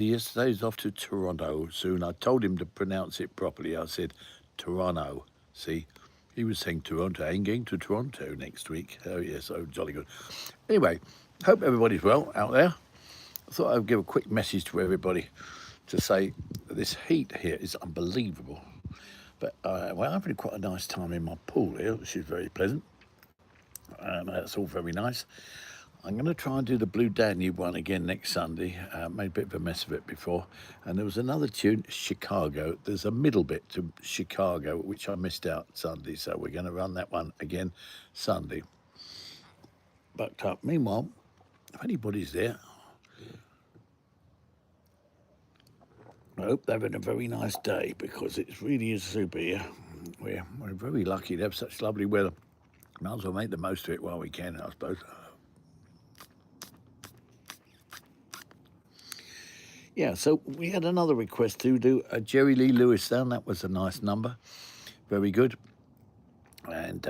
yesterday's off to Toronto soon. I told him to pronounce it properly. I said Toronto. See, he was saying Toronto. I'm going to Toronto next week. Oh, yes, oh, jolly good. Anyway, hope everybody's well out there. I thought I'd give a quick message to everybody to say that this heat here is unbelievable. But well, I'm having quite a nice time in my pool here, which is very pleasant. And that's all very nice. I'm going to try and do the Blue Danube one again next Sunday. Made a bit of a mess of it before. And there was another tune, Chicago. There's a middle bit to Chicago, which I missed out Sunday. So we're going to run that one again Sunday. But meanwhile, if anybody's there, I hope they're having a very nice day because it really is super here. We're very lucky to have such lovely weather. Might as well make the most of it while we can, I suppose. Yeah, so we had another request to do a Jerry Lee Lewis down. That was a nice number. Very good. And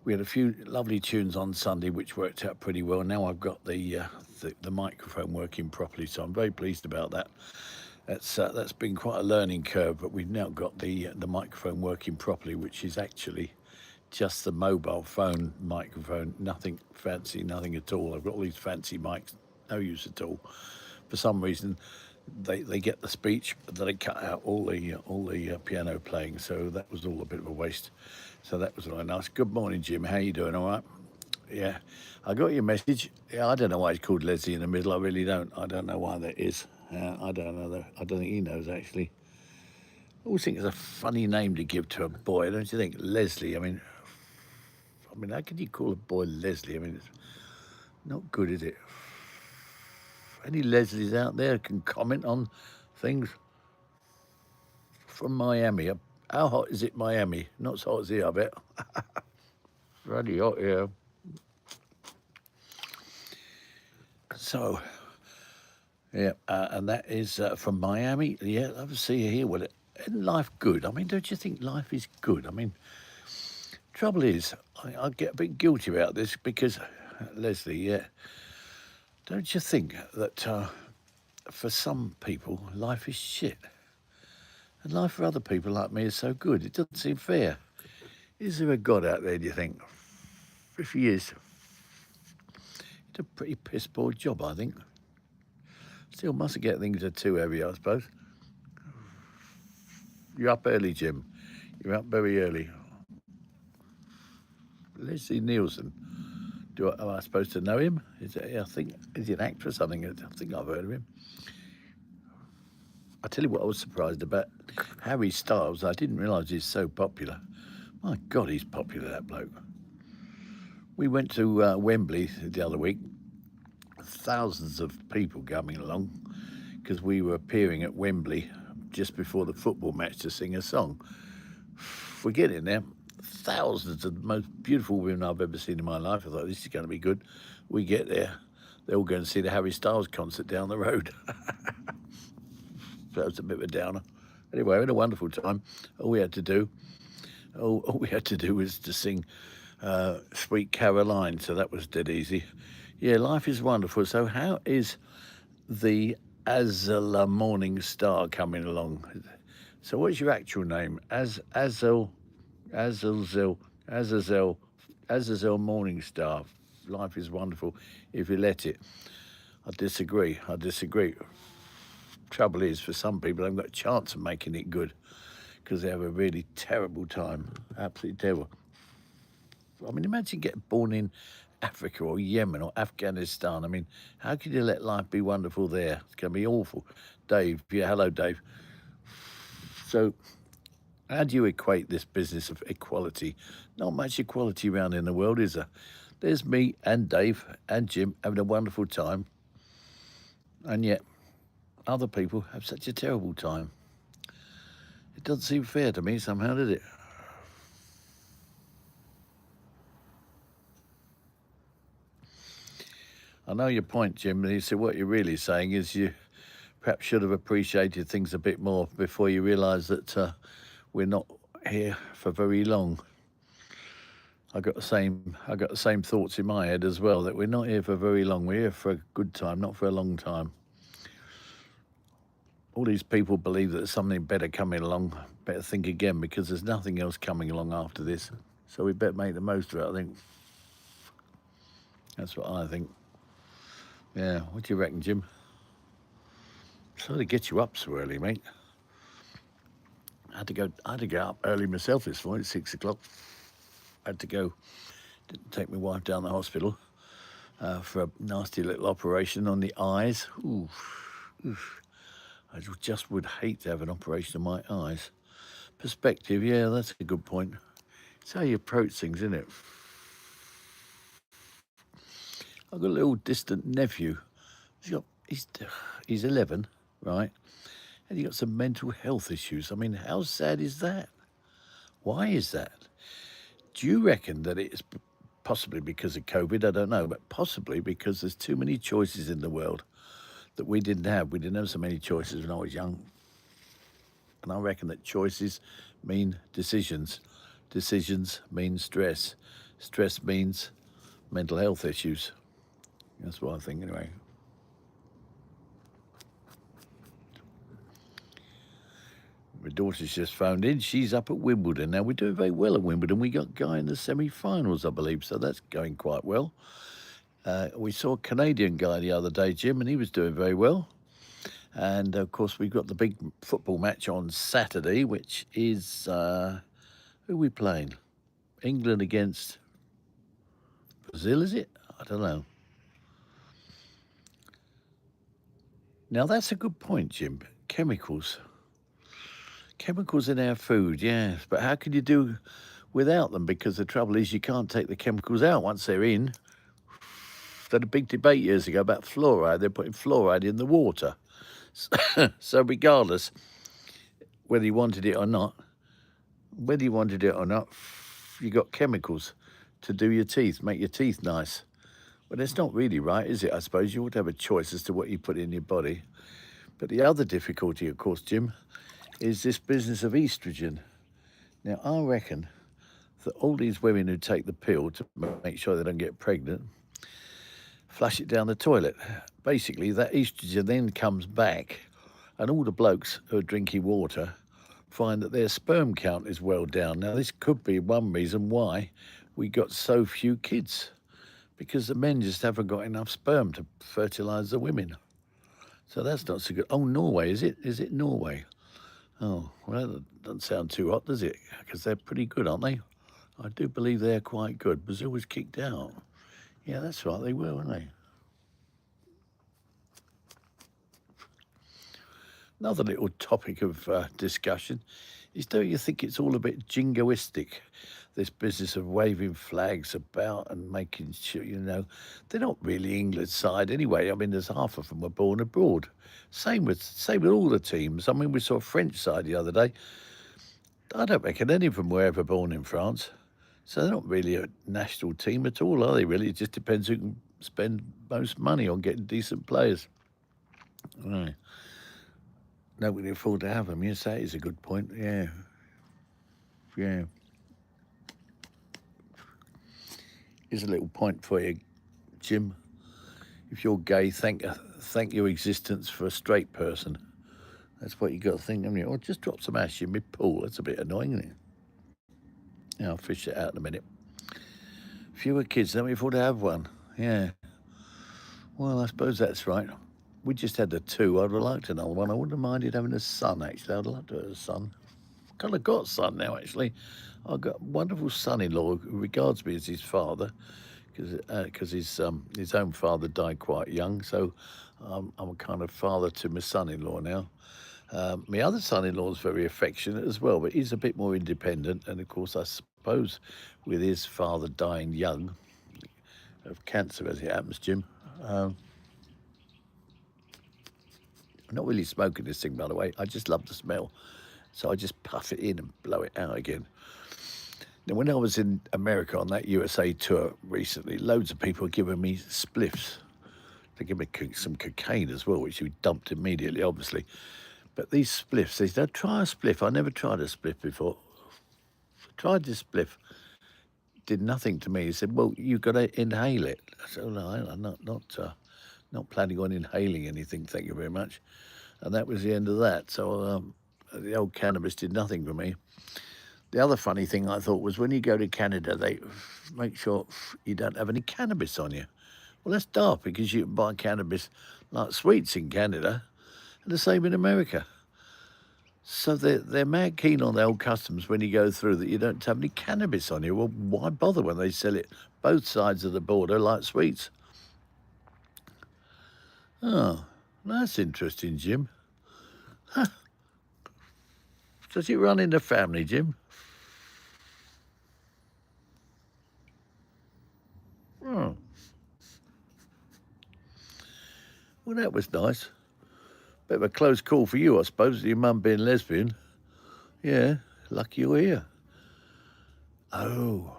we had a few lovely tunes on Sunday, which worked out pretty well. Now I've got the microphone working properly, so I'm very pleased about that. That's been quite a learning curve, but we've now got the microphone working properly, which is actually just the mobile phone microphone, nothing fancy, nothing at all. I've got all these fancy mics, no use at all. For some reason, they get the speech, but they cut out all the piano playing. So that was all a bit of a waste. So that was really nice. Good morning, Jim. How you doing? All right? Yeah, I got your message. Yeah, I don't know why it's called Leslie in the middle. I really don't. I don't know why that is. I don't know. I don't think he knows actually. I always think it's a funny name to give to a boy, don't you think? Leslie. I mean, how can you call a boy Leslie? I mean, it's not good, is it? Any Leslies out there can comment on things from Miami. How hot is it, Miami? Not so hot as here, I bet. Bloody hot here. So, yeah, and that is from Miami. Yeah, love to see you here. Well, isn't life good? I mean, don't you think life is good? I mean, trouble is, I get a bit guilty about this because, Leslie, yeah, don't you think that for some people, life is shit? And life for other people like me is so good. It doesn't seem fair. Is there a God out there, do you think? If he is, it's a pretty piss poor job, I think. Still mustn't get things are too heavy, I suppose. You're up early, Jim. You're up very early. Leslie Nielsen. Am I supposed to know him? Is he an actor or something? I think I've heard of him. I tell you what I was surprised about. Harry Styles, I didn't realise he's so popular. My God, he's popular, that bloke. We went to Wembley the other week. Thousands of people coming along because we were appearing at Wembley just before the football match to sing a song. We get in there, thousands of the most beautiful women I've ever seen in my life. I thought, this is going to be good. We get there, they're all going to see the Harry Styles concert down the road. That was a bit of a downer. Anyway, we had a wonderful time. All we had to do was to sing Sweet Caroline, so that was dead easy. Yeah, life is wonderful. So how is the Azala Morning Star coming along? So what's your actual name? Azazel Morning Star. Life is wonderful if you let it. I disagree. Trouble is, for some people, they've got a chance of making it good because they have a really terrible time. Absolutely terrible. I mean, imagine getting born in Africa or Yemen or Afghanistan. I mean, how can you let life be wonderful there? It's going to be awful. Dave, yeah, hello, Dave. So how do you equate this business of equality? Not much equality around in the world, is there? There's me and Dave and Jim having a wonderful time. And yet, other people have such a terrible time. It doesn't seem fair to me somehow, does it? I know your point, Jim. You said what you're really saying is you perhaps should have appreciated things a bit more before you realise that we're not here for very long. I got the same thoughts in my head as well, that we're not here for very long. We're here for a good time, not for a long time. all these people believe that there's something better coming along. Better think again, because there's nothing else coming along after this. So we better make the most of it, I think. That's what I think. Yeah, what do you reckon, Jim? Sorry to get you up so early, mate. I had to get up early myself this morning, 6 o'clock. I had to go, take my wife down the hospital for a nasty little operation on the eyes. Ooh, oof. I just would hate to have an operation on my eyes. Perspective, yeah, that's a good point. It's how you approach things, isn't it? I've got a little distant nephew. He's 11, right? And he got some mental health issues. I mean, how sad is that? Why is that? Do you reckon that it's possibly because of COVID? I don't know, but possibly because there's too many choices in the world that we didn't have. We didn't have so many choices when I was young. And I reckon that choices mean decisions. Decisions mean stress. Stress means mental health issues. That's what I think, anyway. My daughter's just phoned in. She's up at Wimbledon. Now, we're doing very well at Wimbledon. We got Guy in the semi-finals, I believe, so that's going quite well. We saw a Canadian guy the other day, Jim, and he was doing very well. And, of course, we've got the big football match on Saturday, which is, who are we playing? England against Brazil, is it? I don't know. Now, that's a good point, Jim. Chemicals. Chemicals in our food, yes. But how can you do without them? Because the trouble is you can't take the chemicals out once they're in. They had a big debate years ago about fluoride. They're putting fluoride in the water. So regardless, whether you wanted it or not, you got chemicals to do your teeth, make your teeth nice. But it's not really right, is it? I suppose you ought to have a choice as to what you put in your body. But the other difficulty, of course, Jim, is this business of estrogen. Now, I reckon that all these women who take the pill to make sure they don't get pregnant flush it down the toilet. Basically, that estrogen then comes back, and all the blokes who are drinking water find that their sperm count is well down. Now, this could be one reason why we got so few kids, because the men just haven't got enough sperm to fertilise the women. So that's not so good. Oh, Norway, is it? Is it Norway? Oh, well, that doesn't sound too hot, does it? Because they're pretty good, aren't they? I do believe they're quite good. Brazil was kicked out. Yeah, that's right, they were, weren't they? Another little topic of discussion is, don't you think it's all a bit jingoistic, this business of waving flags about and making sure, they're not really England's side anyway. I mean, there's half of them were born abroad. Same with all the teams. I mean, we saw a French side the other day. I don't reckon any of them were ever born in France. So they're not really a national team at all, are they, really? It just depends who can spend most money on getting decent players. Right. Nobody can afford to have them. Yes, that is a good point. Yeah. Yeah. Here's a little point for you, Jim. If you're gay, thank your existence for a straight person. That's what you got to think, haven't you? Or just drop some ash in my pool. That's a bit annoying, isn't it? Yeah, I'll fish it out in a minute. Fewer kids, then we afford to have one. Yeah. Well, I suppose that's right. We just had the two. I'd have liked another one. I wouldn't have minded having a son, actually. I'd love to have a son. I've kind of got a son now, actually. I've got a wonderful son-in-law who regards me as his father, because his own father died quite young. So I'm a kind of father to my son-in-law now. My other son-in-law is very affectionate as well, but he's a bit more independent. And, of course, I suppose with his father dying young of cancer, as it happens, Jim, I'm not really smoking this thing, by the way. I just love the smell. So I just puff it in and blow it out again. Now, when I was in America on that USA tour recently, loads of people were giving me spliffs. They gave me some cocaine as well, which we dumped immediately, obviously. But these spliffs, they said, try a spliff. I never tried a spliff before. Tried this spliff. Did nothing to me. He said, well, you've got to inhale it. I said, oh, no, I'm not planning on inhaling anything, thank you very much. and that was the end of that. So the old cannabis did nothing for me. The other funny thing I thought was when you go to Canada, they make sure you don't have any cannabis on you. Well, that's daft because you can buy cannabis like sweets in Canada, and the same in America. So they're mad keen on the old customs when you go through that you don't have any cannabis on you. Well, why bother when they sell it both sides of the border like sweets? Oh, that's interesting, Jim. Does it run in the family, Jim? Oh, well, that was nice. Bit of a close call for you, I suppose, your mum being lesbian. Yeah, lucky you're here. Oh,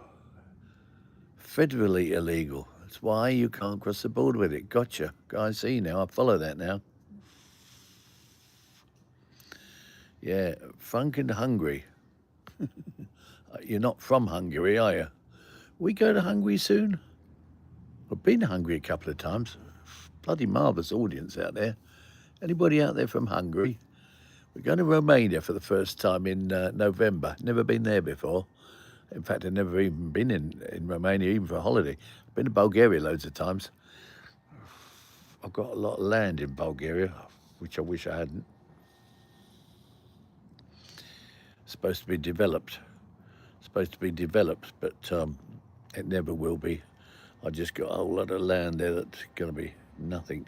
federally illegal. That's why you can't cross the border with it. Gotcha. I see now. I follow that now. Yeah, Funk and Hungary. You're not from Hungary, are you? We go to Hungary soon? I've been to Hungary a couple of times. Bloody marvellous audience out there. Anybody out there from Hungary? We're going to Romania for the first time in November. Never been there before. In fact, I've never even been in Romania, even for a holiday. I've been to Bulgaria loads of times. I've got a lot of land in Bulgaria, which I wish I hadn't. Supposed to be developed. But it never will be. I just got a whole lot of land there that's going to be nothing.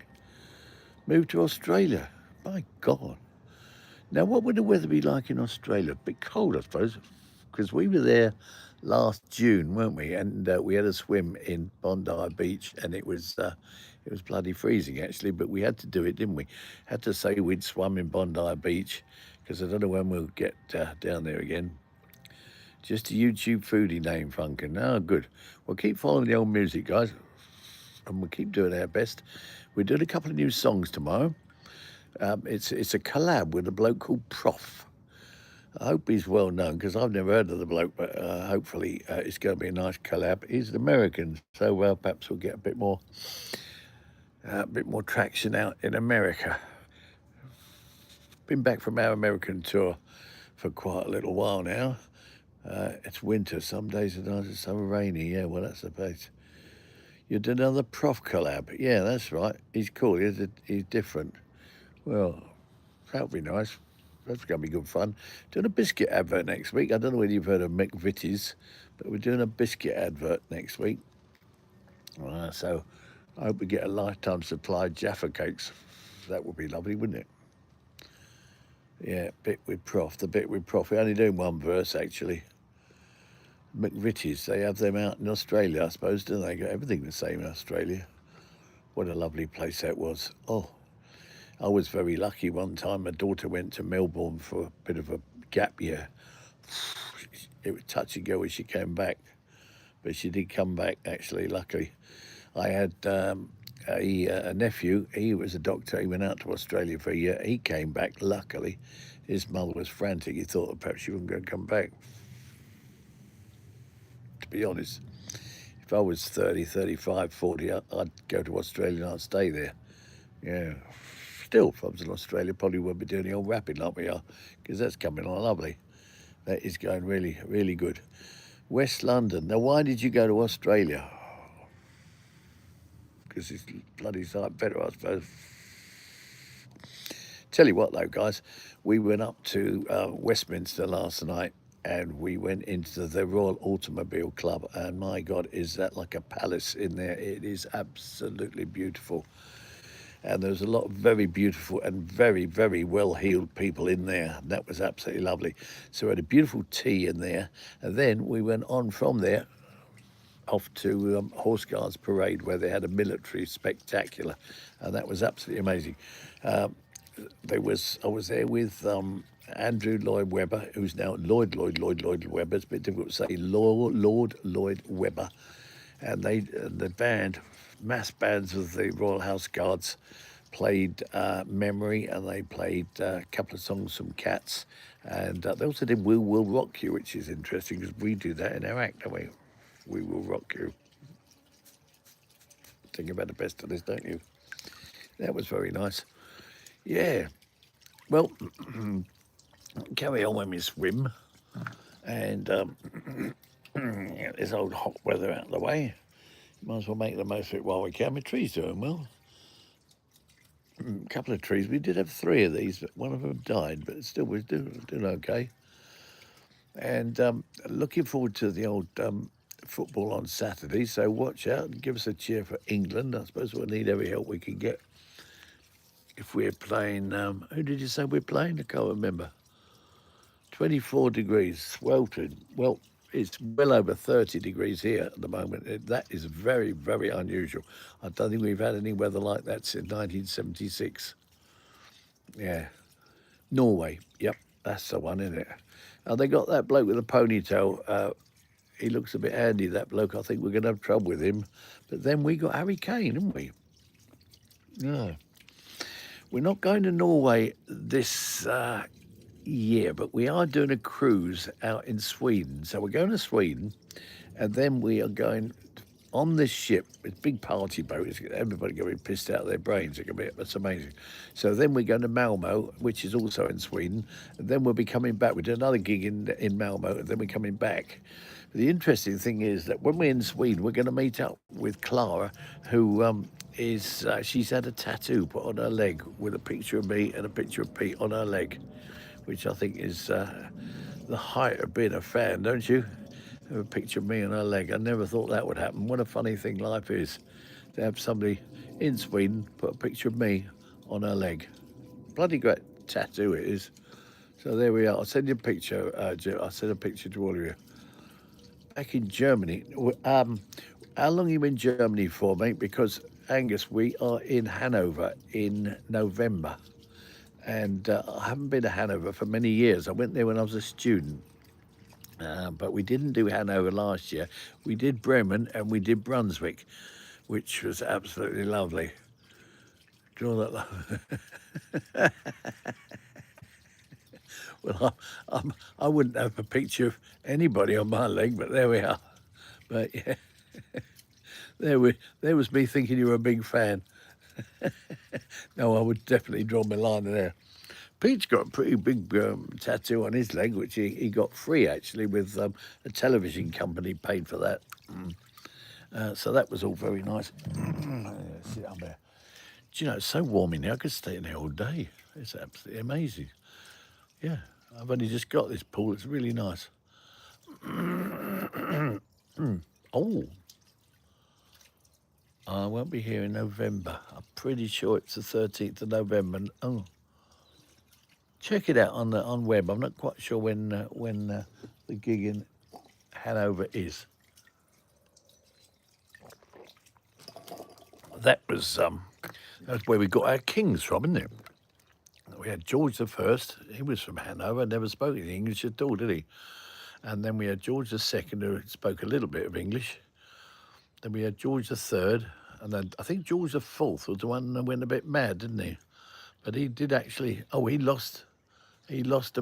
Moved to Australia. My God. Now, what would the weather be like in Australia? A bit cold, I suppose, because we were there last June, weren't we? And we had a swim in Bondi Beach, and it was bloody freezing actually. But we had to do it, didn't we? Had to say we'd swum in Bondi Beach because I don't know when we'll get down there again. Just a YouTube foodie name, Funkin'. Oh, good. We'll keep following the old music, guys, and we'll keep doing our best. We're doing a couple of new songs tomorrow. It's a collab with a bloke called Prof. I hope he's well known because I've never heard of the bloke, but hopefully it's going to be a nice collab. He's an American, so perhaps we'll get a bit more traction out in America. Been back from our American tour for quite a little while now. It's winter. Some days are nice, some are rainy. Yeah, well, that's the place. You did another Prof collab. Yeah, that's right. He's cool. He's different. Well, that'll be nice. That's going to be good fun. Doing a biscuit advert next week. I don't know whether you've heard of McVitie's, but we're doing a biscuit advert next week. So I hope we get a lifetime supply of Jaffa cakes. That would be lovely, wouldn't it? Yeah, bit with Prof. The bit with Prof. We're only doing one verse, actually. McVitie's, they have them out in Australia, I suppose, don't they? Got everything the same in Australia. What a lovely place that was. Oh, I was very lucky one time. My daughter went to Melbourne for a bit of a gap year. It was touch and go when she came back, but she did come back, actually, luckily. I had a nephew. He was a doctor. He went out to Australia for a year. He came back, luckily. His mother was frantic. He thought that perhaps she wasn't going to come back. To be honest, if I was 30, 35, 40, I'd go to Australia and I'd stay there. Yeah. Still, if I was in Australia, probably wouldn't be doing the old rapping like we are, because that's coming on lovely. That is going really, really good. West London. Now, why did you go to Australia? Because it's bloody sight better, I suppose. Tell you what, though, guys, we went up to Westminster last night and we went into the Royal Automobile Club, and my God, is that like a palace in there? It is absolutely beautiful. And there was a lot of very beautiful and very, very well-heeled people in there. That was absolutely lovely. So we had a beautiful tea in there, and then we went on from there off to Horse Guards Parade, where they had a military spectacular, and that was absolutely amazing. I was there with Andrew Lloyd Webber, who's now Lloyd Webber. It's a bit difficult to say Lord Lloyd Webber, and the band, mass bands of the Royal House Guards, played Memory, and they played a couple of songs from Cats, and they also did We Will Rock You, which is interesting because we do that in our act, don't we? We Will Rock You. Think about the best of this, don't you? That was very nice. Yeah. Well, carry on with my swim and get this old hot weather out of the way. Might as well make the most of it while we can. My tree's doing well. A couple of trees. We did have 3 of these, but one of them died, but still we're doing okay. And looking forward to the old football on Saturday. So watch out and give us a cheer for England. I suppose we'll need every help we can get. If we're playing, who did you say we're playing? I can't remember. 24 degrees, sweltering. Well, it's well over 30 degrees here at the moment. That is very, very unusual. I don't think we've had any weather like that since 1976. Yeah. Norway. Yep, that's the one, isn't it? Now, they got that bloke with a ponytail. He looks a bit handy, that bloke. I think we're going to have trouble with him. But then we got Harry Kane, haven't we? Yeah. We're not going to Norway this year, but we are doing a cruise out in Sweden. So we're going to Sweden, and then we are going on this ship. It's a big party boat. Everybody going to be pissed out of their brains. It's amazing. So then we're going to Malmo, which is also in Sweden, and then we'll be coming back. We do another gig in Malmo, and then we're coming back. The interesting thing is that when we're in Sweden, we're going to meet up with Clara, who she's had a tattoo put on her leg with a picture of me and a picture of Pete on her leg, which I think is the height of being a fan, don't you? Have a picture of me on her leg. I never thought that would happen. What a funny thing life is, to have somebody in Sweden put a picture of me on her leg. Bloody great tattoo it is. So there we are. I'll send you a picture, Joe. I'll send a picture to all of you. Back in Germany, how long are you in Germany for, mate? Because, Angus, we are in Hanover in November. And I haven't been to Hanover for many years. I went there when I was a student. But we didn't do Hanover last year. We did Bremen and we did Brunswick, which was absolutely lovely. Draw that line. Well, I wouldn't have a picture of anybody on my leg, but there we are. But yeah, there was me thinking you were a big fan. No, I would definitely draw my line there. Pete's got a pretty big tattoo on his leg, which he got free, actually, with a television company paid for that. So that was all very nice. Sit up there. Do you know, it's so warm in here, I could stay in there all day. It's absolutely amazing. Yeah, I've only just got this pool. It's really nice. Oh, I won't be here in November. I'm pretty sure it's the 13th of November. Oh. Check it out on web. I'm not quite sure when the gig in Hanover is. That's where we got our kings from, isn't it? We had George the First. He was from Hanover. Never spoke any English at all, did he? And then we had George the Second, who spoke a little bit of English. Then we had George the Third, and then I think George the Fourth was the one that went a bit mad, didn't he? But he did actually. Oh, he lost. He lost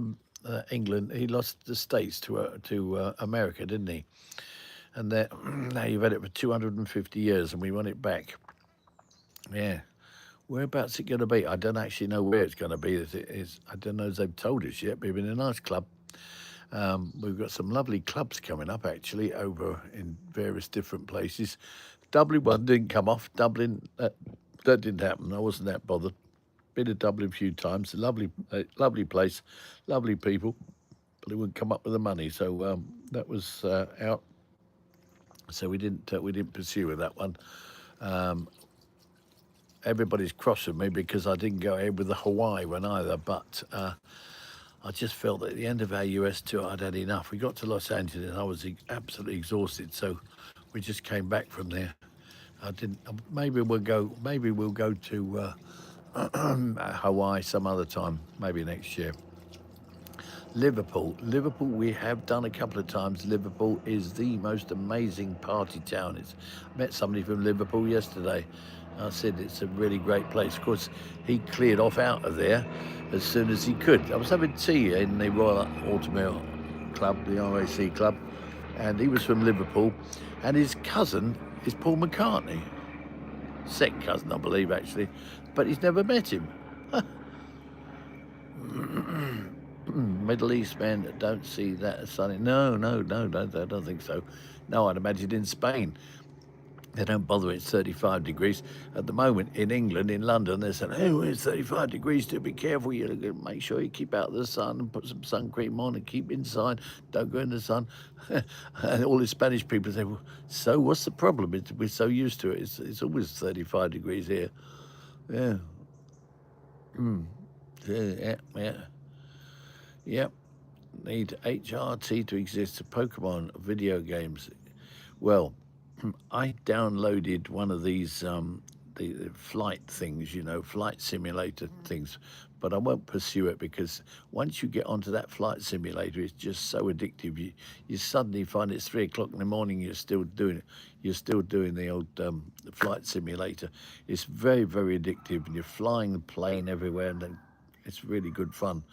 England. He lost the States to America, didn't he? And now you've had it for 250 years, and we won it back. Yeah. Whereabouts it going to be? I don't actually know where it's going to be. I don't know if they've told us yet. But we've been in a nice club. We've got some lovely clubs coming up, actually, over in various different places. Dublin one didn't come off. Dublin, that didn't happen. I wasn't that bothered. Been to Dublin a few times. A lovely place, lovely people, but they wouldn't come up with the money, so that was out. So we didn't pursue with that one. Everybody's cross with me because I didn't go ahead with the Hawaii one either. But I just felt that at the end of our US tour, I'd had enough. We got to Los Angeles, and I was absolutely exhausted. So we just came back from there. I didn't. Maybe we'll go. Maybe we'll go to. Hawaii some other time, maybe next year. Liverpool we have done a couple of times. Liverpool is the most amazing party town. I met somebody from Liverpool yesterday. I said it's a really great place. Of course, he cleared off out of there as soon as he could. I was having tea in the Royal Automobile Club, the RAC Club, and he was from Liverpool, and his cousin is Paul McCartney. Second cousin, I believe, actually, but he's never met him. Middle East men don't see that as sunny. No, I don't think so. No, I'd imagine in Spain they don't bother. It's 35 degrees at the moment in England, in London. They're saying, "Oh, it's 35 degrees. Do be careful. You gotta make sure you keep out of the sun and put some sun cream on and keep inside. Don't go in the sun." And all the Spanish people say, "Well, so what's the problem? We're so used to it. It's always 35 degrees here." Yeah. Mm. Yeah. Yep. Need HRT to exist. Pokemon video games. Well, I downloaded one of these the flight things, flight simulator things, but I won't pursue it because once you get onto that flight simulator, it's just so addictive. You suddenly find it's 3 o'clock in the morning, you're still doing it. You're still doing the old flight simulator. It's very, very addictive, and you're flying the plane everywhere, and then it's really good fun.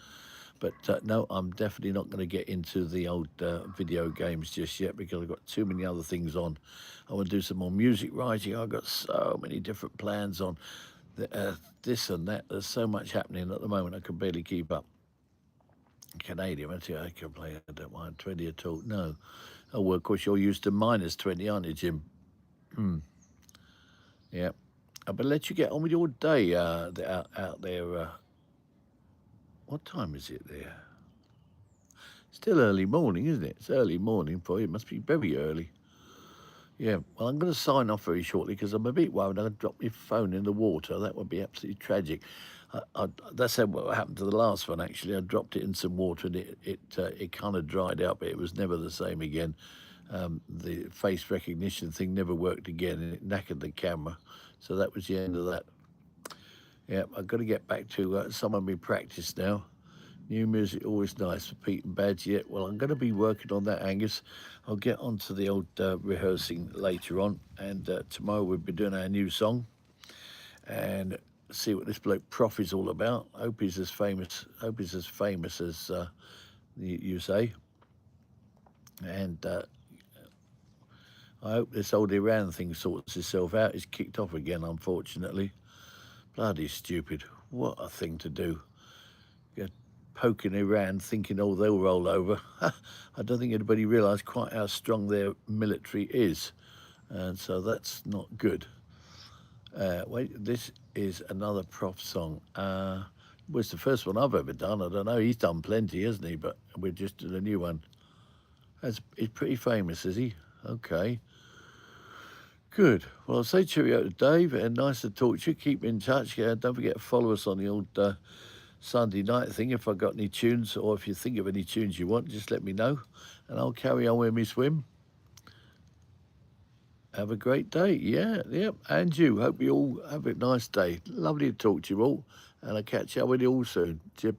But no, I'm definitely not going to get into the old video games just yet because I've got too many other things on. I want to do some more music writing. I've got so many different plans on this and that. There's so much happening at the moment, I can barely keep up. Canadian, I tell you, I can play, I don't mind 20 at all. No. Oh, well, of course, you're used to minus 20, aren't you, Jim? Yeah. But let you get on with your day out there. What time is it there? Still early morning, isn't it? It's early morning for you. It must be very early. Yeah, well, I'm going to sign off very shortly because I'm a bit worried I'm going to drop my phone in the water. That would be absolutely tragic. That's what happened to the last one, actually. I dropped it in some water and it kind of dried out, but it was never the same again. The face recognition thing never worked again, and it knackered the camera. So that was the end of that. Yeah, I've got to get back to some of my practice now. New music, always nice for Pete and Badge. Yeah, well, I'm going to be working on that, Angus. I'll get onto the old rehearsing later on, and tomorrow we'll be doing our new song and see what this bloke Prof is all about. Hope he's as famous. Hope he's as famous as you say. And I hope this old Iran thing sorts itself out. It's kicked off again, unfortunately. Bloody stupid. What a thing to do. Poking Iran, thinking, oh, they'll roll over. I don't think anybody realised quite how strong their military is. And so that's not good. Wait, this is another Prof song. Well, it's the first one I've ever done. I don't know. He's done plenty, hasn't he? But we're just doing a new one. He's pretty famous, is he? Okay. Good. Well, I'll say cheerio to Dave, and nice to talk to you. Keep in touch. Don't forget to follow us on the old Sunday night thing. If I've got any tunes, or if you think of any tunes you want, just let me know, and I'll carry on with me swim. Have a great day. Yeah, and you. Hope you all have a nice day. Lovely to talk to you all, and I'll catch up with you all soon. Bye.